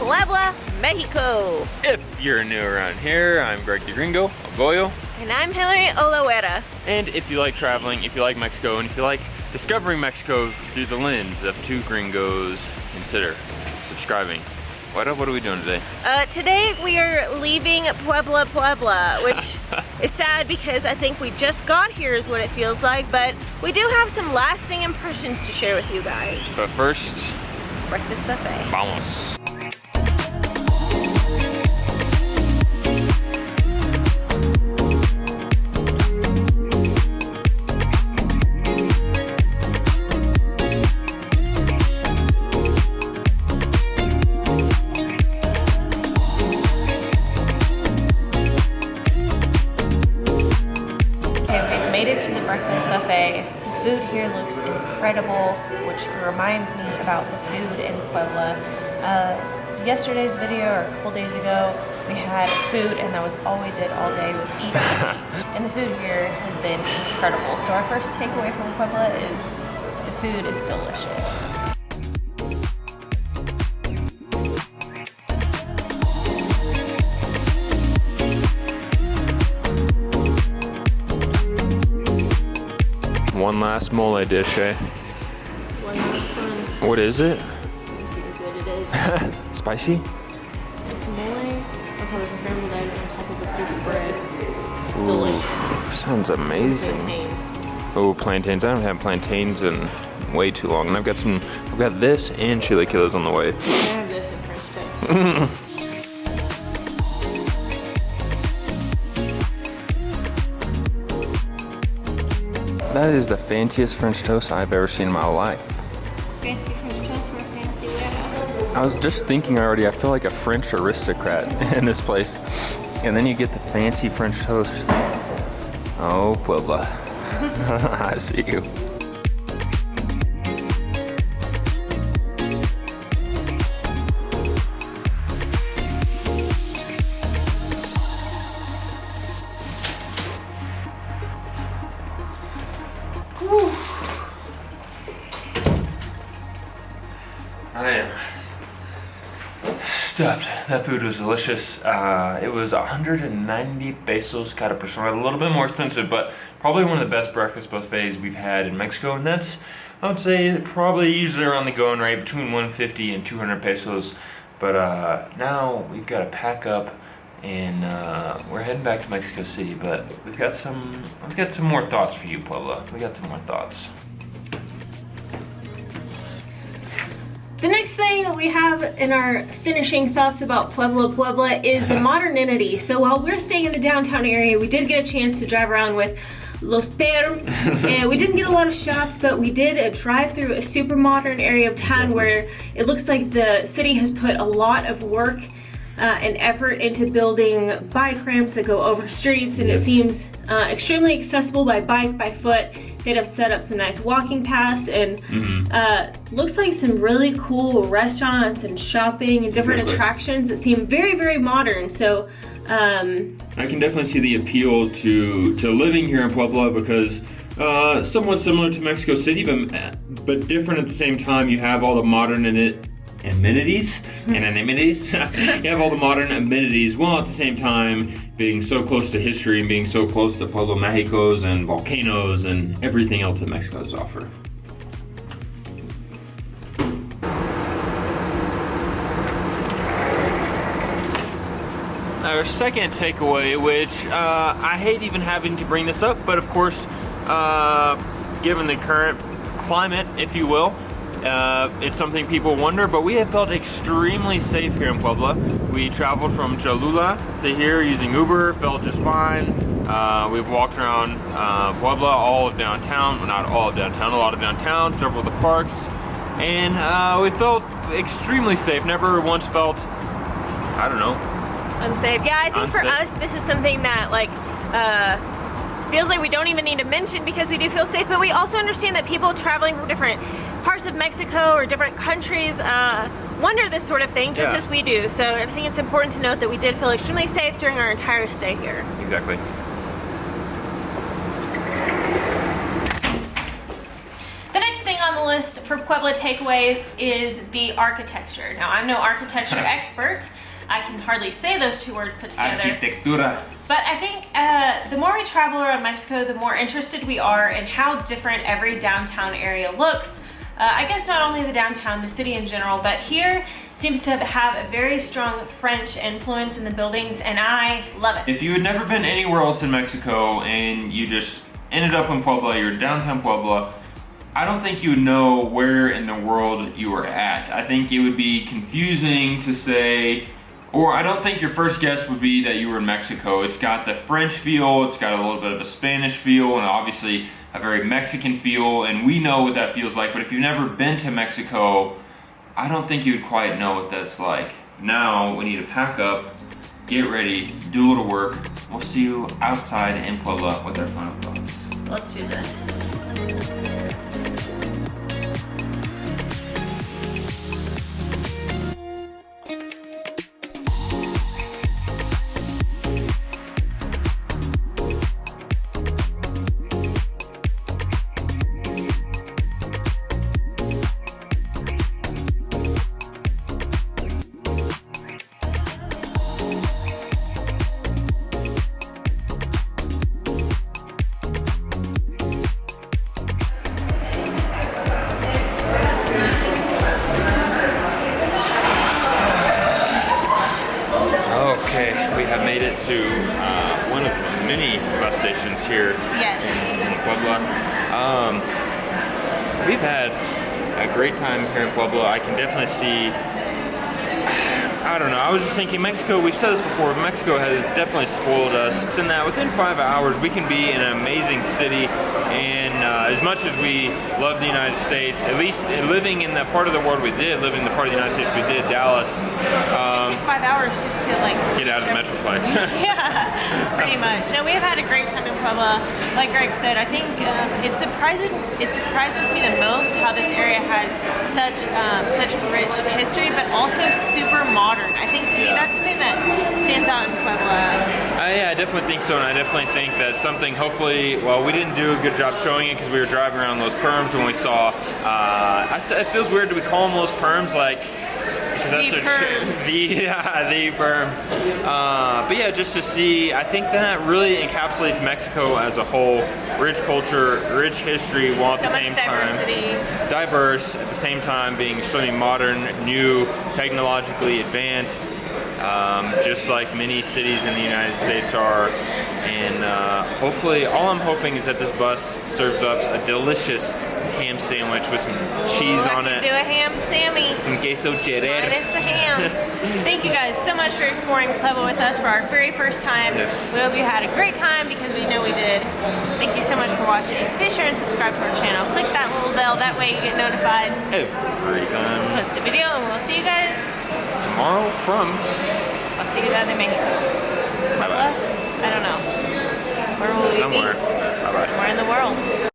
Puebla, Mexico. If you're new around here, I'm Greg the Gringo, Goyo. And I'm Hillary Olahuera. And if you like traveling, if you like Mexico, and if you like discovering Mexico through the lens of two gringos, consider subscribing. What are we doing today? Today we are leaving Puebla, which is sad because I think we just got here is what it feels like, but we do have some lasting impressions to share with you guys. But first, breakfast buffet. Vamos. Breakfast buffet. The food here looks incredible, which reminds me about the food in Puebla. Yesterday's video, or a couple days ago, we had food and that was all we did all day was eat. And the food here has been incredible. So our first takeaway from Puebla is the food is delicious. One last mole dish, eh? One last one. What is it? Spicy is what it is. Spicy? It's mole on top of scrambled eggs on top of a piece of bread. It's delicious. Sounds amazing. Plantains. Oh, plantains. I haven't had plantains in way too long. And I've got this and chilaquiles on the way. I have this in French toast. That is the fanciest French toast I've ever seen in my life. Fancy French toast or fancy where? I was just thinking already, I feel like a French aristocrat in this place. And then you get the fancy French toast. Oh, Puebla. I see you. I am stuffed. That food was delicious. It was 190 pesos cada persona, a little bit more expensive, but probably one of the best breakfast buffets we've had in Mexico. And that's, I would say, probably usually around the going rate between 150 and 200 pesos. But now we've got to pack up and we're heading back to Mexico City. But we've got some more thoughts for you, Puebla. We got some more thoughts. The next thing that we have in our finishing thoughts about Puebla is the modernity. So while we're staying in the downtown area, we did get a chance to drive around with Los Perms, and we didn't get a lot of shots, but we did drive through a super modern area of town where it looks like the city has put a lot of work and effort into building bike ramps that go over streets, and it seems extremely accessible by bike, by foot. They'd have set up some nice walking paths and looks like some really cool restaurants and shopping and different attractions that seem very, very modern. So I can definitely see the appeal to living here in Puebla because somewhat similar to Mexico City, but different at the same time. You have all the modern amenities. You have all the modern amenities while at the same time being so close to history and being so close to Pueblo Mágicos and volcanoes and everything else that Mexico has to offer. Our second takeaway, which I hate even having to bring this up, but of course, given the current climate, if you will, it's something people wonder, but we have felt extremely safe here in Puebla. We traveled from Cholula to here using Uber, felt just fine. We've walked around Puebla, all of downtown, well, not all of downtown, a lot of downtown, several of the parks, and we felt extremely safe. Never once felt, I don't know, unsafe. Yeah, I think for us, this is something that feels like we don't even need to mention because we do feel safe, but we also understand that people traveling from different parts of Mexico or different countries wonder this sort of thing just as we do. So I think it's important to note that we did feel extremely safe during our entire stay here. Exactly. The next thing on the list list for Puebla takeaways is the architecture. Now, I'm no architecture expert. I can hardly say those two words put together. Arquitectura. But I think the more we travel around Mexico, the more interested we are in how different every downtown area looks. I guess not only the downtown, the city in general, but here seems to have a very strong French influence in the buildings, and I love it. If you had never been anywhere else in Mexico and you just ended up in Puebla, you're downtown Puebla, I don't think you would know where in the world you were at. I think it would be confusing to say, or I don't think your first guess would be that you were in Mexico. It's got the French feel, it's got a little bit of a Spanish feel, and obviously a very Mexican feel, and we know what that feels like, but if you've never been to Mexico, I don't think you'd quite know what that's like. Now, we need to pack up, get ready, do a little work. We'll see you outside in Puebla with our final thoughts. Let's do this. Okay, we have made it to one of many bus stations here in Puebla. We've had a great time here in Puebla. I can definitely see, I don't know, I was just thinking Mexico, we've said this before, but Mexico has definitely spoiled us. It's in that within 5 hours we can be in an amazing city, and as much as we love the United States, at least living in the part of the world we did, living in the part of the United States we did, Dallas. It took 5 hours just to like get out of the Metroplex. Yeah, pretty much. No, we have had a great time in Puebla. Like Greg said, I think it surprises me the most how this area has such rich history, but also super modern. I think to me that's something that stands out in Puebla. Yeah, I definitely think so, and I definitely think that something, hopefully, well, we didn't do a good job showing it because we were driving around Los Perms when we saw, it feels weird, do we call them Los Perms, like, because that's the berms. But yeah, just to see, I think that really encapsulates Mexico as a whole. Rich culture, rich history, while at the same time diverse, at the same time being extremely modern, new, technologically advanced, just like many cities in the United States are. And hopefully, all I'm hoping is that this bus serves up a delicious ham sandwich with some cheese on it. Do a ham sammy. Some queso cheddar. Minus the ham. Thank you guys so much for exploring Puebla with us for our very first time. Yes. We hope you had a great time because we know we did. Thank you so much for watching. Be sure and subscribe to our channel. Click that little bell, that way you get notified every time we post a video, and we'll see you guys tomorrow from Ciudad de Mexico. Puebla? I don't know. Where will we be? Somewhere. Bye-bye. Somewhere in the world.